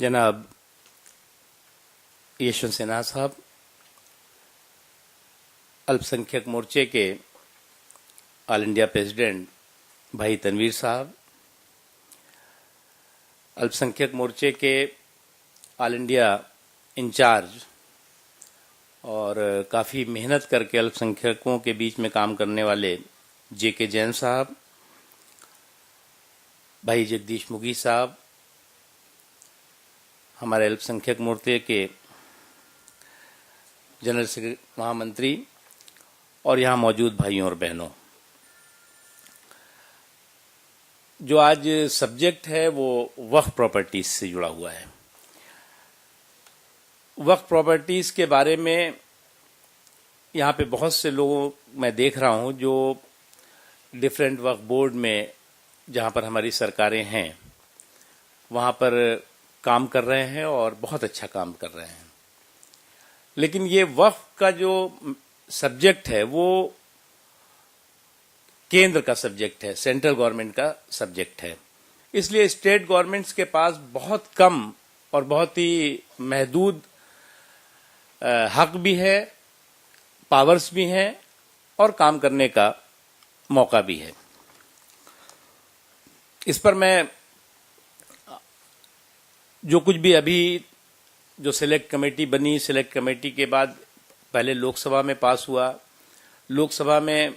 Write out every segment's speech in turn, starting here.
जनाब यशवंत सिन्हा साहब, अल्पसंख्यक मोर्चे के ऑल इंडिया प्रेसिडेंट भाई तनवीर साहब, अल्पसंख्यक मोर्चे के ऑल इंडिया इंचार्ज और काफ़ी मेहनत करके अल्पसंख्यकों के बीच में काम करने वाले जेके जैन साहब, भाई जगदीश मुगी साहब, हमारे अल्पसंख्यक मोर्चे के जनरल महामंत्री और यहाँ मौजूद भाइयों और बहनों, जो आज सब्जेक्ट है वो वक्फ प्रॉपर्टीज से जुड़ा हुआ है। वक्फ प्रॉपर्टीज के बारे में यहाँ पे बहुत से लोगों मैं देख रहा हूँ जो डिफरेंट वक्फ बोर्ड में जहाँ पर हमारी सरकारें हैं वहाँ पर काम कर रहे हैं और बहुत अच्छा काम कर रहे हैं। लेकिन ये वक्फ का जो सब्जेक्ट है वो केंद्र का सब्जेक्ट है, सेंट्रल गवर्नमेंट का सब्जेक्ट है। इसलिए स्टेट गवर्नमेंट्स के पास बहुत कम और बहुत ही महदूद हक भी है, पावर्स भी हैं और काम करने का मौका भी है। इस पर मैं जो कुछ भी अभी जो सिलेक्ट कमेटी बनी, सिलेक्ट कमेटी के बाद पहले लोकसभा में पास हुआ, लोकसभा में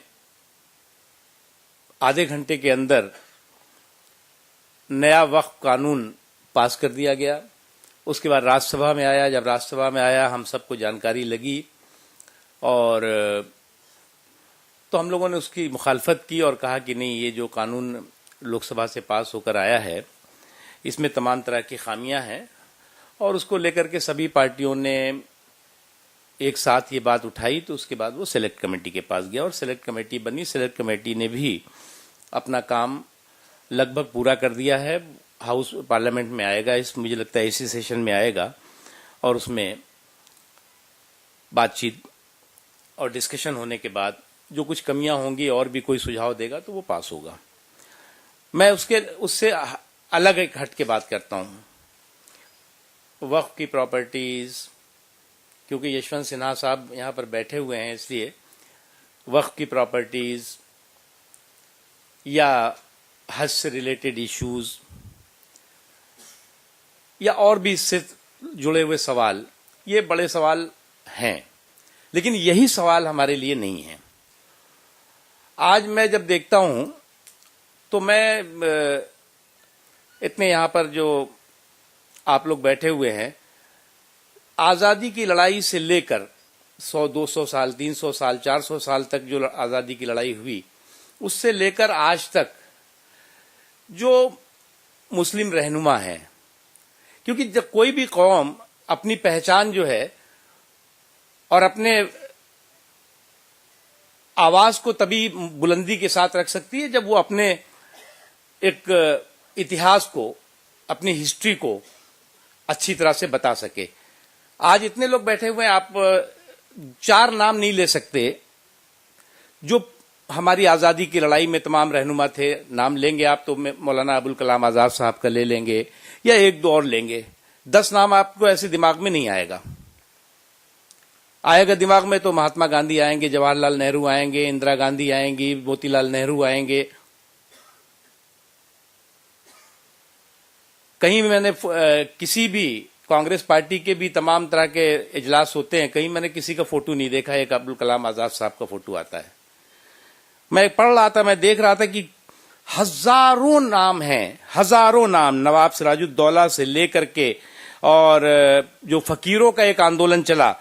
आधे घंटे के अंदर नया वक्फ कानून पास कर दिया गया। उसके बाद राज्यसभा में आया, जब राज्यसभा में आया हम सबको जानकारी लगी और तो हम लोगों ने उसकी मुखालफत की और कहा कि नहीं, ये जो कानून लोकसभा से पास होकर आया है इसमें तमाम तरह की खामियां हैं और उसको लेकर के सभी पार्टियों ने एक साथ ये बात उठाई। तो उसके बाद वो सिलेक्ट कमेटी के पास गया और सिलेक्ट कमेटी बनी। सिलेक्ट कमेटी ने भी अपना काम लगभग पूरा कर दिया है। हाउस पार्लियामेंट में आएगा, मुझे लगता है इसी सेशन में आएगा और उसमें बातचीत और डिस्कशन होने के बाद जो कुछ कमियां होंगी और भी कोई सुझाव देगा तो वो पास होगा। मैं उससे अलग एक हट के बात करता हूं। वक्फ की प्रॉपर्टीज, क्योंकि यशवंत सिन्हा साहब यहां पर बैठे हुए हैं इसलिए वक्फ की प्रॉपर्टीज या हज से रिलेटेड इश्यूज या और भी इससे जुड़े हुए सवाल, ये बड़े सवाल हैं, लेकिन यही सवाल हमारे लिए नहीं है। आज मैं जब देखता हूं तो मैं इतने यहां पर जो आप लोग बैठे हुए हैं, आजादी की लड़ाई से लेकर 100-200 साल, 300 साल, 400 साल तक जो आजादी की लड़ाई हुई, उससे लेकर आज तक जो मुस्लिम रहनुमा हैं, क्योंकि जब कोई भी कौम अपनी पहचान जो है और अपने आवाज को तभी बुलंदी के साथ रख सकती है जब वो अपने एक इतिहास को, अपनी हिस्ट्री को अच्छी तरह से बता सके। आज इतने लोग बैठे हुए हैं, आप 4 नाम नहीं ले सकते जो हमारी आजादी की लड़ाई में तमाम रहनुमा थे। नाम लेंगे आप तो मौलाना अबुल कलाम आजाद साहब का ले लेंगे या 1-2 और लेंगे, 10 नाम आपको ऐसे दिमाग में नहीं आएगा दिमाग में तो महात्मा गांधी आएंगे, जवाहरलाल नेहरू आएंगे, इंदिरा गांधी आएंगी, मोतीलाल नेहरू आएंगे। कहीं मैंने किसी भी कांग्रेस पार्टी के भी तमाम तरह के इजलास होते हैं, कहीं मैंने किसी का फोटो नहीं देखा, एक अब्दुल कलाम आजाद साहब का फोटो आता है। मैं पढ़ रहा था, मैं देख रहा था कि हजारों नाम हैं, हजारों नाम, नवाब सिराजुद्दौला से लेकर के और जो फकीरों का एक आंदोलन चला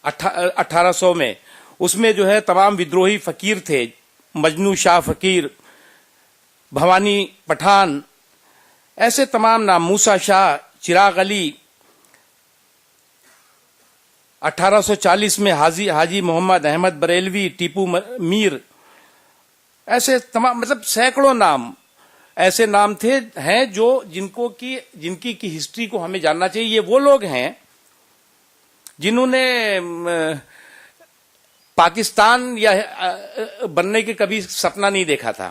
1800 में, उसमें जो है तमाम विद्रोही फकीर थे, मजनू शाह फकीर, भवानी पठान, ऐसे तमाम नाम, मूसा शाह, चिराग अली, 1840 में हाजी मोहम्मद अहमद बरेलवी, टीपू मीर, ऐसे तमाम, मतलब सैकड़ों नाम ऐसे नाम थे हैं जो जिनकी की हिस्ट्री को हमें जानना चाहिए। ये वो लोग हैं जिन्होंने पाकिस्तान या बनने के कभी सपना नहीं देखा था।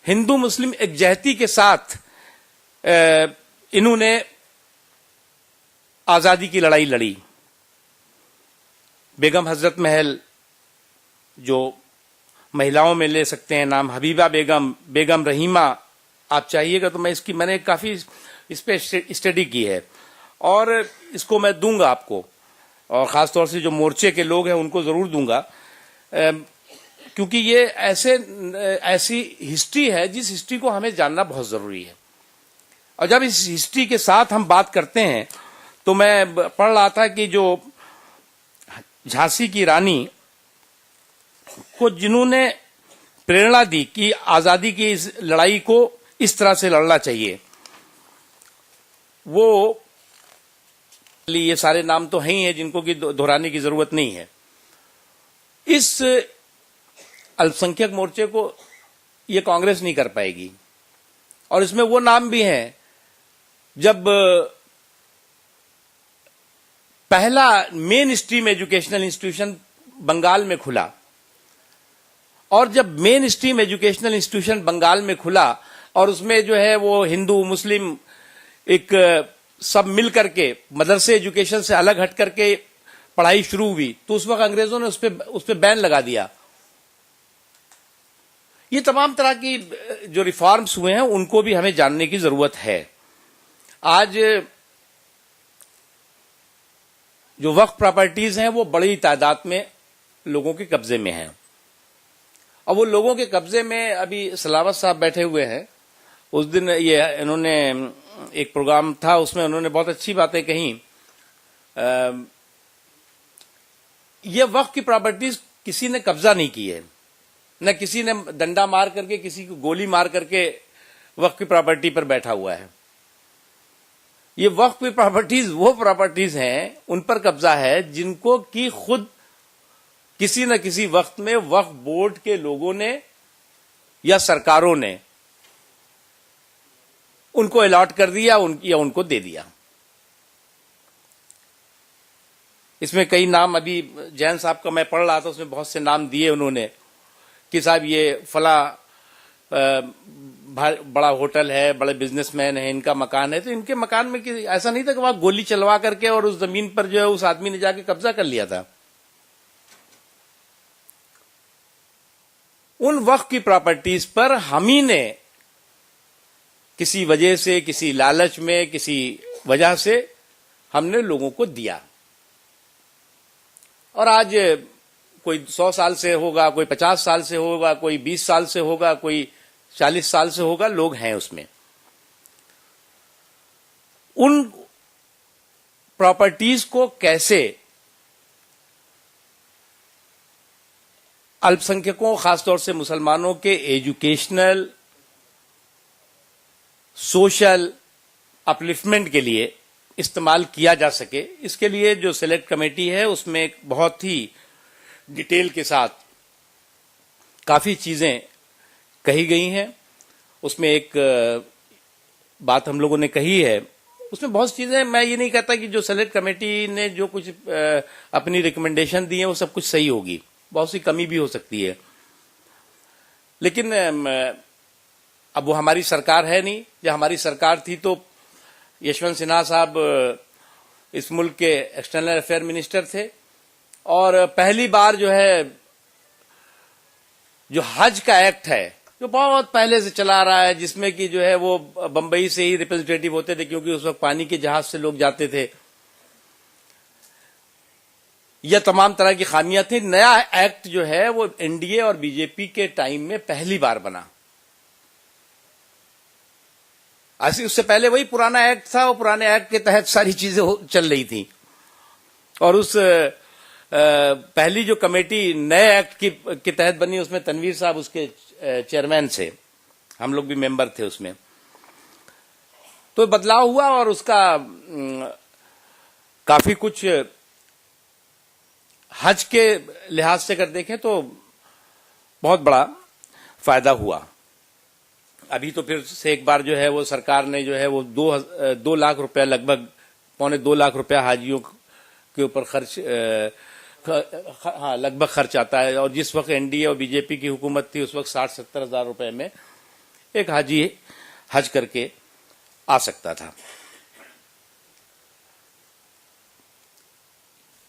हिंदू मुस्लिम एकजहती के साथ इन्होंने आजादी की लड़ाई लड़ी। बेगम हजरत महल, जो महिलाओं में ले सकते हैं नाम, हबीबा बेगम, बेगम रहीमा, आप चाहिएगा तो मैंने काफी इस पे स्टडी की है और इसको मैं दूंगा आपको, और खासतौर से जो मोर्चे के लोग हैं उनको जरूर दूंगा, क्योंकि ये ऐसी हिस्ट्री है जिस हिस्ट्री को हमें जानना बहुत जरूरी है। और जब इस हिस्ट्री के साथ हम बात करते हैं तो मैं पढ़ रहा था कि जो झांसी की रानी को जिन्होंने प्रेरणा दी कि आजादी की इस लड़ाई को इस तरह से लड़ना चाहिए, वो ये सारे नाम तो हैं ही हैं जिनको कि दोहराने की जरूरत नहीं है। इस अल्पसंख्यक मोर्चे को ये कांग्रेस नहीं कर पाएगी, और इसमें वो नाम भी हैं जब पहला mainstream educational institution Bengal में खुला, और जब mainstream educational institution Bengal में खुला और उसमें जो है वो हिंदू मुस्लिम एक सब मिल करके मदरसे एजुकेशन से अलग हट करके पढ़ाई शुरू हुई, तो उस वक्त अंग्रेजों ने उस पे बैन लगा दिया। ये तमाम तरह की जो रिफॉर्म्स हुए हैं उनको भी हमें जानने की जरूरत है। आज जो वक्फ प्रॉपर्टीज हैं वो बड़ी तादाद में लोगों के कब्जे में हैं, और वो लोगों के कब्जे में अभी सलावत साहब बैठे हुए हैं। उस दिन ये इन्होंने एक प्रोग्राम था, उसमें उन्होंने बहुत अच्छी बातें कही। ये वक्फ की प्रॉपर्टीज किसी ने कब्जा नहीं की है, न किसी ने डंडा मार करके, किसी को गोली मार करके वक्फ की प्रॉपर्टी पर बैठा हुआ है। ये वक्फ की प्रॉपर्टीज वो प्रॉपर्टीज हैं, उन पर कब्जा है जिनको कि खुद किसी न किसी वक्त में वक्फ बोर्ड के लोगों ने या सरकारों ने उनको अलॉट कर दिया या उनको दे दिया। इसमें कई नाम, अभी जैन साहब का मैं पढ़ रहा था, उसमें बहुत से नाम दिए उन्होंने कि साहब ये फला बड़ा होटल है, बड़े बिजनेसमैन है, इनका मकान है, तो इनके मकान में ऐसा नहीं था कि वहां गोली चलवा करके और उस जमीन पर जो है उस आदमी ने जाके कब्जा कर लिया था। उन वक्फ की प्रॉपर्टीज पर हम ही ने किसी वजह से, किसी लालच में, किसी वजह से हमने लोगों को दिया, और आज कोई 100 साल से होगा, कोई 50 साल से होगा, कोई 20 साल से होगा, कोई 40 साल से होगा, लोग हैं उसमें। उन प्रॉपर्टीज को कैसे अल्पसंख्यकों, खासतौर से मुसलमानों के एजुकेशनल, सोशल अपलिफ्टमेंट के लिए इस्तेमाल किया जा सके, इसके लिए जो सिलेक्ट कमेटी है उसमें एक बहुत ही डिटेल के साथ काफी चीजें कही गई हैं। उसमें एक बात हम लोगों ने कही है, उसमें बहुत चीजें, मैं ये नहीं कहता कि जो सिलेक्ट कमेटी ने जो कुछ अपनी रिकमेंडेशन दी है वो सब कुछ सही होगी, बहुत सी कमी भी हो सकती है, लेकिन अब वो हमारी सरकार है नहीं। जब हमारी सरकार थी तो यशवंत सिन्हा साहब इस मुल्क के एक्सटर्नल अफेयर मिनिस्टर थे, और पहली बार जो है जो हज का एक्ट है, जो बहुत पहले से चला रहा है, जिसमें कि जो है वो बंबई से ही रिप्रेजेंटेटिव होते थे, क्योंकि उस वक्त पानी के जहाज से लोग जाते थे, यह तमाम तरह की खामियां थी। नया एक्ट जो है वो एनडीए और बीजेपी के टाइम में पहली बार बना। ऐसे उससे पहले वही पुराना एक्ट था, और पुराने एक्ट के तहत सारी चीजें चल रही थी, और उस पहली जो कमेटी नए एक्ट के तहत बनी, उसमें तनवीर साहब उसके चेयरमैन से, हम लोग भी मेंबर थे उसमें। तो बदलाव हुआ और उसका काफी कुछ हज के लिहाज से अगर देखें तो बहुत बड़ा फायदा हुआ। अभी तो फिर से एक बार जो है वो सरकार ने जो है वो 2 लाख रुपया, लगभग 1.25 लाख रुपया हाजियों के ऊपर खर्च, लगभग खर्च आता है, और जिस वक्त एनडीए और बीजेपी की हुकूमत थी उस वक्त 60-70 हजार रुपए में एक हाजी हज करके आ सकता था।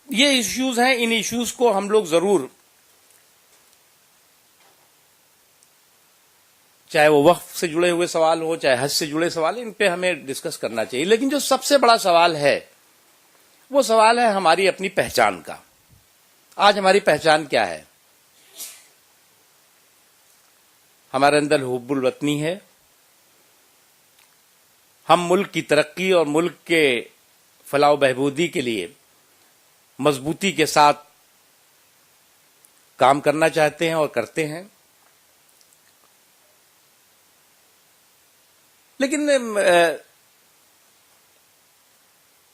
ये इश्यूज हैं, इन इश्यूज को हम लोग जरूर, चाहे वो वक्फ से जुड़े हुए सवाल हो, चाहे हज से जुड़े सवाल, इन पे हमें डिस्कस करना चाहिए। लेकिन जो सबसे बड़ा सवाल है वो सवाल है हमारी अपनी पहचान का। आज हमारी पहचान क्या है? हमारे अंदर हुब्बुल वतनी है। हम मुल्क की तरक्की और मुल्क के फलाह बहबूदी के लिए मजबूती के साथ काम करना चाहते हैं और करते हैं। लेकिन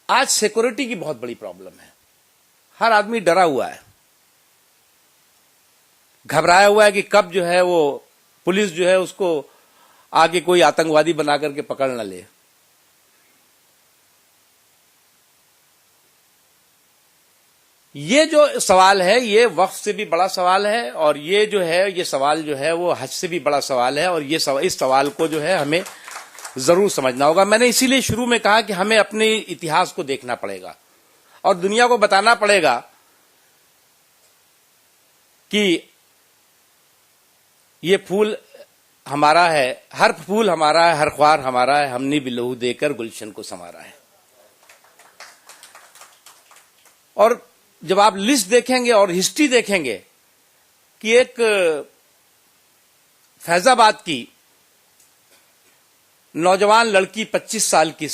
आज सिक्योरिटी की बहुत बड़ी प्रॉब्लम है। हर आदमी डरा हुआ है, घबराया हुआ है कि कब जो है वो पुलिस जो है उसको आगे कोई आतंकवादी बना करके पकड़ न ले। ये जो सवाल है ये वक्फ से भी बड़ा सवाल है, और ये जो है ये सवाल जो है वो हज से भी बड़ा सवाल है, और ये इस सवाल को जो है हमें जरूर समझना होगा। मैंने इसीलिए शुरू में कहा कि हमें अपने इतिहास को देखना पड़ेगा और दुनिया को बताना पड़ेगा कि ये फूल हमारा है, हर फूल हमारा है, हर ख्वार हमारा है, हमने भी लहू देकर गुलशन को संवारा है। और जब आप लिस्ट देखेंगे और हिस्ट्री देखेंगे कि एक फैजाबाद की नौजवान लड़की 25 साल की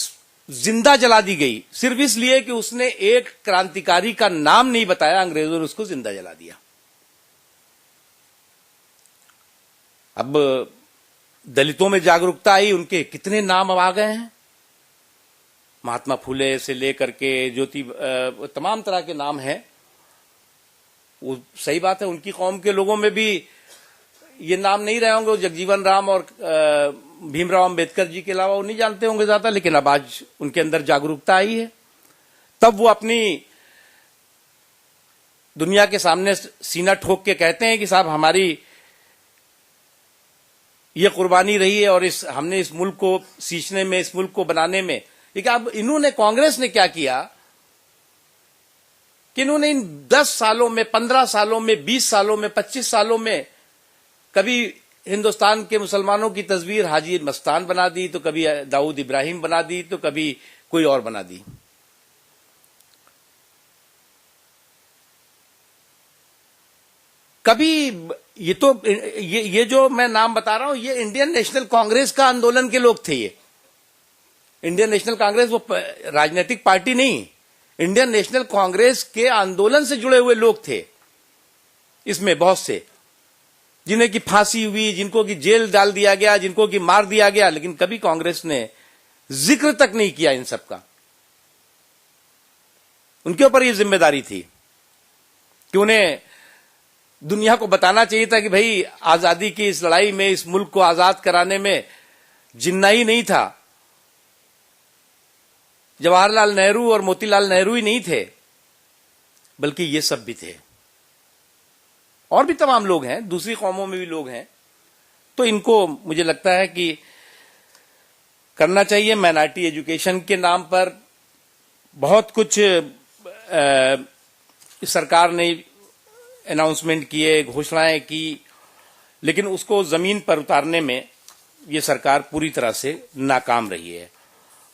जिंदा जला दी गई सिर्फ इसलिए कि उसने एक क्रांतिकारी का नाम नहीं बताया, अंग्रेजों ने उसको जिंदा जला दिया। अब दलितों में जागरूकता आई, उनके कितने नाम अब आ गए हैं, महात्मा फुले से लेकर के ज्योति, तमाम तरह के नाम हैं। वो सही बात है, उनकी कौम के लोगों में भी ये नाम नहीं रहे होंगे, जगजीवन राम और भीमराव अंबेडकर जी के अलावा वो नहीं जानते होंगे ज्यादा। लेकिन अब आज उनके अंदर जागरूकता आई है, तब वो अपनी दुनिया के सामने सीना ठोक के कहते हैं कि साहब हमारी ये कुर्बानी रही है और हमने इस मुल्क को सींचने में, इस मुल्क को बनाने में। लेकिन अब इन्होंने, कांग्रेस ने क्या किया कि इन्होंने इन 10 सालों में, 15 सालों में, 20 सालों में, 25 सालों में कभी हिंदुस्तान के मुसलमानों की तस्वीर हाजी मस्तान बना दी, तो कभी दाऊद इब्राहिम बना दी, तो कभी कोई और बना दी। कभी ये जो मैं नाम बता रहा हूं, ये इंडियन नेशनल कांग्रेस का आंदोलन के लोग थे। ये इंडियन नेशनल कांग्रेस वो राजनीतिक पार्टी नहीं, इंडियन नेशनल कांग्रेस के आंदोलन से जुड़े हुए लोग थे। इसमें बहुत से जिन्हें की फांसी हुई, जिनको की जेल डाल दिया गया, जिनको की मार दिया गया, लेकिन कभी कांग्रेस ने जिक्र तक नहीं किया इन सब का। उनके ऊपर यह जिम्मेदारी थी कि उन्हें दुनिया को बताना चाहिए था कि भाई आजादी की इस लड़ाई में, इस मुल्क को आजाद कराने में जिन्ना ही नहीं था, जवाहरलाल नेहरू और मोतीलाल नेहरू ही नहीं थे, बल्कि ये सब भी थे। और भी तमाम लोग हैं, दूसरी कौमों में भी लोग हैं। तो इनको मुझे लगता है कि करना चाहिए। माइनॉरिटी एजुकेशन के नाम पर बहुत कुछ सरकार ने अनाउंसमेंट किए, घोषणाएं की, लेकिन उसको जमीन पर उतारने में ये सरकार पूरी तरह से नाकाम रही है।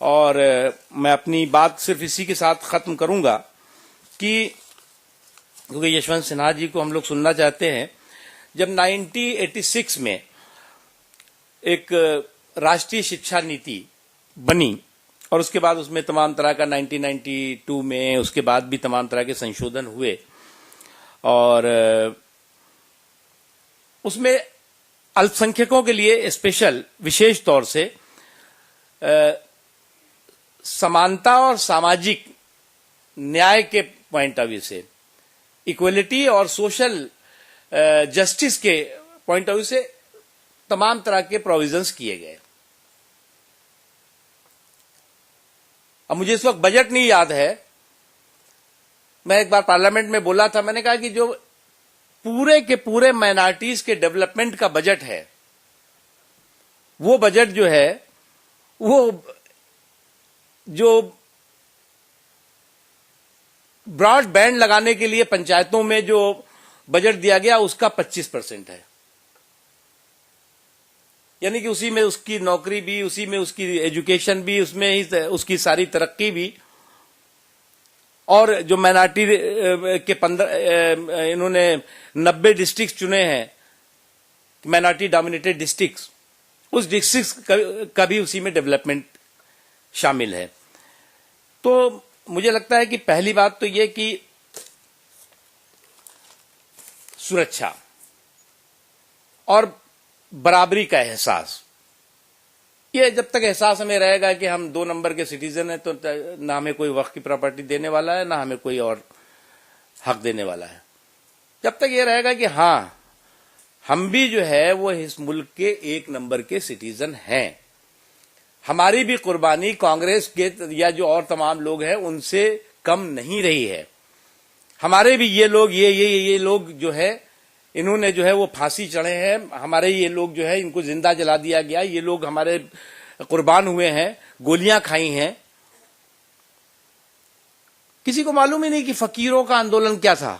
और मैं अपनी बात सिर्फ इसी के साथ खत्म करूंगा कि क्योंकि यशवंत सिन्हा जी को हम लोग सुनना चाहते हैं। जब 1986 में एक राष्ट्रीय शिक्षा नीति बनी और उसके बाद उसमें तमाम तरह का 1992 में उसके बाद भी तमाम तरह के संशोधन हुए, और उसमें अल्पसंख्यकों के लिए स्पेशल, विशेष तौर से समानता और सामाजिक न्याय के पॉइंट ऑफ व्यू से, इक्वलिटी और सोशल जस्टिस के पॉइंट ऑफ व्यू से तमाम तरह के प्रोविजंस किए गए। अब मुझे इस वक्त बजट नहीं याद है, मैं एक बार पार्लियामेंट में बोला था, मैंने कहा कि जो पूरे के पूरे माइनॉरिटीज के डेवलपमेंट का बजट है वो बजट जो है वो जो ब्रॉड बैंड लगाने के लिए पंचायतों में जो बजट दिया गया उसका 25% है। यानी कि उसी में उसकी नौकरी भी, उसी में उसकी एजुकेशन भी, उसमें ही उसकी सारी तरक्की भी। और जो माइनॉरिटी के 15 इन्होंने 90 डिस्ट्रिक्ट चुने हैं, माइनॉरिटी डोमिनेटेड डिस्ट्रिक्ट्स, उस डिस्ट्रिक्ट का भी उसी में डेवलपमेंट शामिल है। तो मुझे लगता है कि पहली बात तो ये कि सुरक्षा और बराबरी का एहसास, ये जब तक एहसास हमें रहेगा कि हम 2 नंबर के सिटीजन हैं तो ना हमें कोई वक्त की प्रॉपर्टी देने वाला है, ना हमें कोई और हक देने वाला है। जब तक ये रहेगा कि हाँ हम भी जो है वो इस मुल्क के 1 नंबर के सिटीजन हैं, हमारी भी कुर्बानी कांग्रेस के या जो और तमाम लोग हैं उनसे कम नहीं रही है। हमारे भी ये लोग ये लोग जो है इन्होंने जो है वो फांसी चढ़े हैं, हमारे ये लोग जो है इनको जिंदा जला दिया गया, ये लोग हमारे कुर्बान हुए हैं, गोलियां खाई हैं। किसी को मालूम ही नहीं कि फकीरों का आंदोलन क्या था।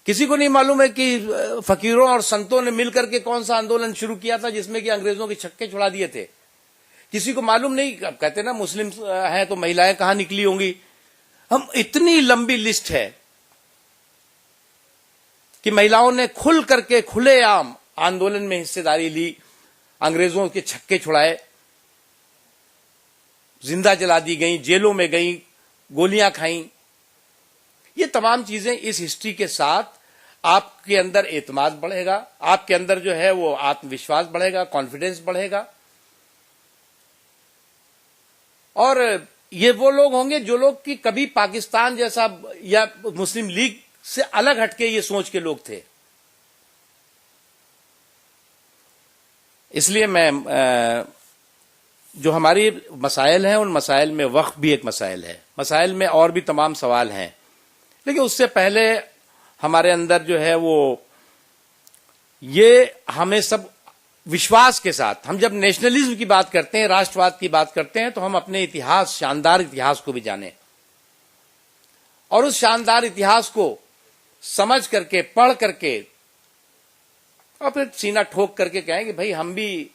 किसी को नहीं मालूम है कि फकीरों और संतों ने मिलकर के कौन सा आंदोलन शुरू किया था जिसमें कि अंग्रेजों के छक्के छुड़ा दिए थे। किसी को मालूम नहीं, अब कहते ना मुस्लिम हैं तो महिलाएं कहां निकली होंगी। हम इतनी लंबी लिस्ट है कि महिलाओं ने खुल करके खुलेआम आंदोलन में हिस्सेदारी ली, अंग्रेजों के छक्के छुड़ाए, जिंदा जला दी गई, जेलों में गई, गोलियां खाई। ये तमाम चीजें इस हिस्ट्री के साथ आपके अंदर एतमाद बढ़ेगा, आपके अंदर जो है वो आत्मविश्वास बढ़ेगा, कॉन्फिडेंस बढ़ेगा। और ये वो लोग होंगे जो लोग कि कभी पाकिस्तान जैसा या मुस्लिम लीग से अलग हटके ये सोच के लोग थे। इसलिए मैं जो हमारी मसाइल हैं उन मसाइल में वक्फ भी एक मसाइल है, मसाइल में और भी तमाम सवाल हैं, लेकिन उससे पहले हमारे अंदर जो है वो ये हमें सब विश्वास के साथ, हम जब नेशनलिज्म की बात करते हैं, राष्ट्रवाद की बात करते हैं, तो हम अपने इतिहास, शानदार इतिहास को भी जानें और उस शानदार इतिहास को समझ करके, पढ़ करके और फिर सीना ठोक करके कहें कि भाई हम भी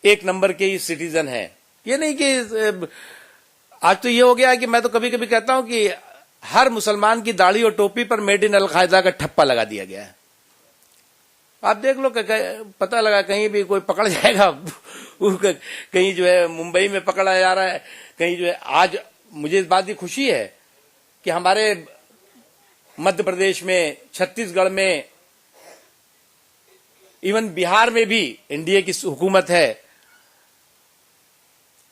1 नंबर के ही सिटीजन हैं। ये नहीं कि आज तो ये हो गया है कि मैं तो कभी कभी कहता हूं कि हर मुसलमान की दाढ़ी और टोपी पर मेड इन अलकायदा का ठप्पा लगा दिया गया है। आप देख लो, पता लगा कहीं भी कोई पकड़ जाएगा, कहीं जो है मुंबई में पकड़ा जा रहा है, कहीं जो है। आज मुझे इस बात की खुशी है कि हमारे मध्य प्रदेश में, छत्तीसगढ़ में, इवन बिहार में भी एनडीए की हुकूमत है,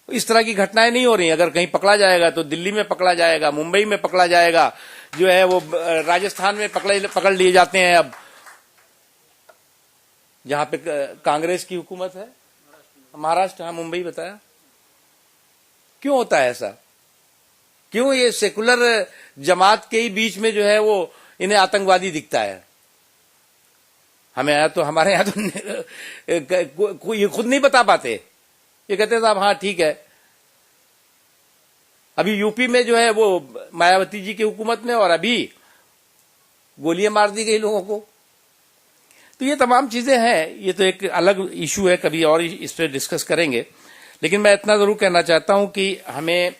इस तरह की घटनाएं नहीं हो रही। अगर कहीं पकड़ा जाएगा तो दिल्ली में पकड़ा जाएगा, मुंबई में पकड़ा जाएगा, जो है वो राजस्थान में पकड़ लिए जाते हैं अब, जहां पे कांग्रेस की हुकूमत है। महाराष्ट्र, हाँ मुंबई बताया। क्यों होता है ऐसा? क्यों ये सेकुलर जमात के ही बीच में जो है वो इन्हें आतंकवादी दिखता है? हमें आया तो हमारे यहां तो ये खुद नहीं बता पाते, ये कहते साहब हाँ ठीक है। अभी यूपी में जो है वो मायावती जी की हुकूमत में, और अभी गोलियां मार दी गई लोगों को। तो ये तमाम चीजें हैं, ये तो एक अलग इशू है, कभी और इस पर डिस्कस करेंगे। लेकिन मैं इतना जरूर कहना चाहता हूं कि हमें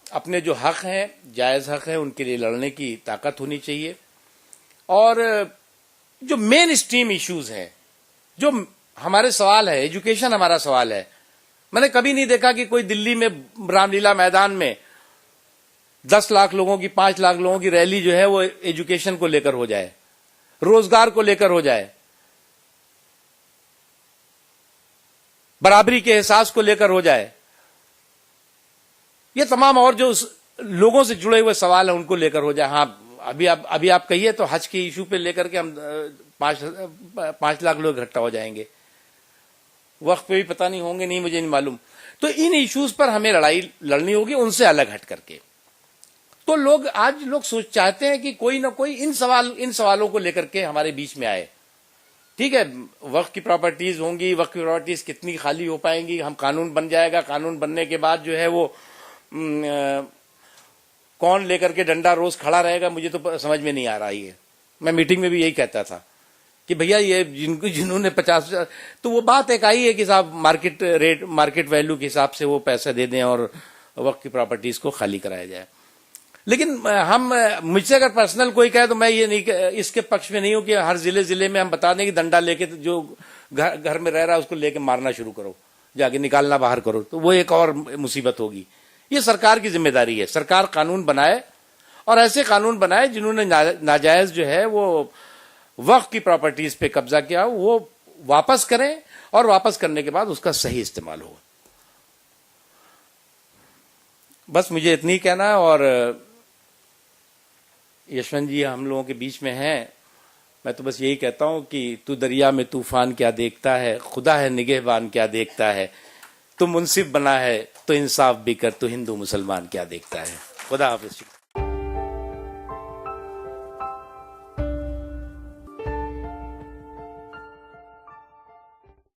अपने जो हक हैं, जायज हक हैं, उनके लिए लड़ने की ताकत होनी चाहिए। और जो मेन स्ट्रीम इश्यूज हैं, जो हमारे सवाल है, एजुकेशन हमारा सवाल है। मैंने कभी नहीं देखा कि कोई दिल्ली में रामलीला मैदान में 10 लाख लोगों की, 5 लाख लोगों की रैली जो है वो एजुकेशन को लेकर हो जाए, रोजगार को लेकर हो जाए, बराबरी के एहसास को लेकर हो जाए। ये तमाम और जो लोगों से जुड़े हुए सवाल हैं उनको लेकर हो जाए। हाँ अभी आप कहिए तो हज के इशू पे लेकर के हम 5 लाख लोग इकट्ठा हो जाएंगे, वक्त पे भी पता नहीं होंगे, नहीं मुझे नहीं मालूम। तो इन इश्यूज पर हमें लड़ाई लड़नी होगी, उनसे अलग हट करके। तो आज लोग सोच चाहते हैं कि कोई ना कोई इन सवालों को लेकर के हमारे बीच में आए। ठीक है, वक्फ की प्रॉपर्टीज होंगी, वक्फ की प्रॉपर्टीज कितनी खाली हो पाएंगी, हम कानून बन जाएगा, कानून बनने के बाद जो है वो कौन लेकर के डंडा रोज खड़ा रहेगा, मुझे तो समझ में नहीं आ रहा है। मैं मीटिंग में भी यही कहता था कि भैया ये जिन्होंने 50, तो वो बात एक आई है कि साहब मार्केट रेट, मार्केट वैल्यू के हिसाब से वो पैसा दे दें और वक्फ की प्रॉपर्टीज को खाली कराया जाए। लेकिन हम, मुझसे अगर पर्सनल कोई कहे तो मैं ये नहीं, इसके पक्ष में नहीं हूं कि हर जिले में हम बता दें कि डंडा लेके जो घर में रह रहा है उसको लेके मारना शुरू करो, जाके निकालना बाहर करो, तो वो एक और मुसीबत होगी। ये सरकार की जिम्मेदारी है, सरकार कानून बनाए और ऐसे कानून बनाए जिन्होंने नाजायज जो है वो वक्फ की प्रॉपर्टीज पे कब्जा किया वो वापस करें और वापस करने के बाद उसका सही इस्तेमाल हो। बस मुझे इतनी कहना है। और यशवंत जी हम लोगों के बीच में हैं, मैं तो बस यही कहता हूं कि तू दरिया में तूफान क्या देखता है, खुदा है निगहबान क्या देखता है, तू मुंसिफ बना है तो इंसाफ भी कर, तू हिंदू मुसलमान क्या देखता है। खुदा हाफिज।